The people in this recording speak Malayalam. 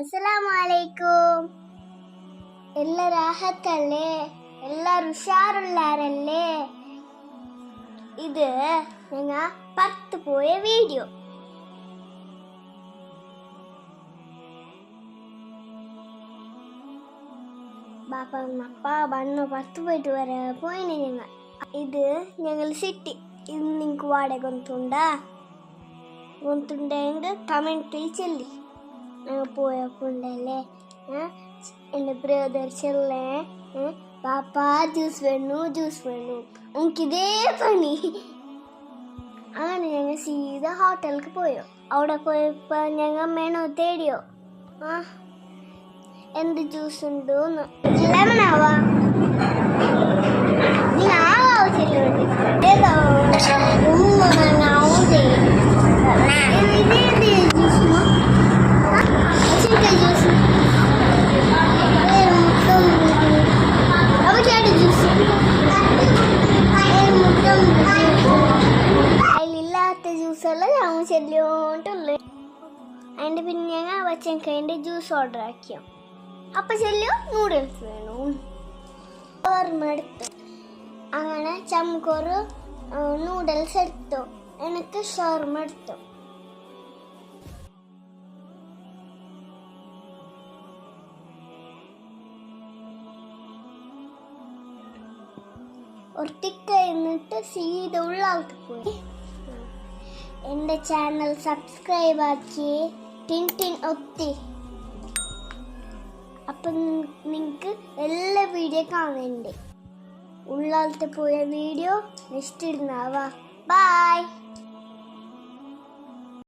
അസ്സലാമലൈക്കും. എല്ലാ രാഹത്തല്ലേ? എല്ലാരും ഉഷാറുള്ളാരല്ലേ? ഇത് ഞങ്ങ പത്ത് പോയ വീഡിയോ. ബാപ്പ ബണ്ണു പത്ത് പോയിട്ട് വരെ പോയിന് ഞങ്ങൾ. ഇത് ഞങ്ങൾ സിറ്റി. ഇത് നിങ്ങൾക്ക് വാടക ഗൊಂತುണ്ടെങ്കിൽ കമൻറ്റിൽ ചെല്ലി. ഞങ്ങൾ പോയപ്പോണ്ടല്ലേ എൻ്റെ ബ്രദർ ചെല്ലേ പാപ്പ ജ്യൂസ് വേണു എനിക്കിതേ പണി. അങ്ങനെ ഞങ്ങൾ സീത ഹോട്ടലിലേക്ക് പോയോ. അവിടെ പോയപ്പോ ഞങ്ങൾ മെനു തേടിയോ. എന്ത് ജ്യൂസ് ഉണ്ട് ലെമണാവാ നീ അതിലില്ലാത്ത ജ്യൂസെല്ലാം ഞാൻ ചെല്ലോണ്ടുള്ളു. അതിൻ്റെ പിന്നെ ഞങ്ങൾ വച്ചതിൻ്റെ ജ്യൂസ് ഓർഡർ ആക്കിയോ. അപ്പം ചെല്ലോ നൂഡിൽസ് വേണു ഷവർമ എടുത്തു. അങ്ങനെ ചമക്കൊരു നൂഡിൽസ് എടുത്തു. എനിക്ക് ഷവർമ എടുത്തു. ഒറ്റ എന്നിട്ട് സീത ഉള്ളാൾക്ക് പോയി. എൻ്റെ ചാനൽ സബ്സ്ക്രൈബ് ആക്കി ടിൻ ഒത്തി. അപ്പം നിങ്ങൾക്ക് എല്ലാ വീഡിയോ കാണുന്നുണ്ട്. ഉള്ളാളത്തെ പോയ വീഡിയോ നെക്സ്റ്റ് ഇടുന്നവാ. ബൈ.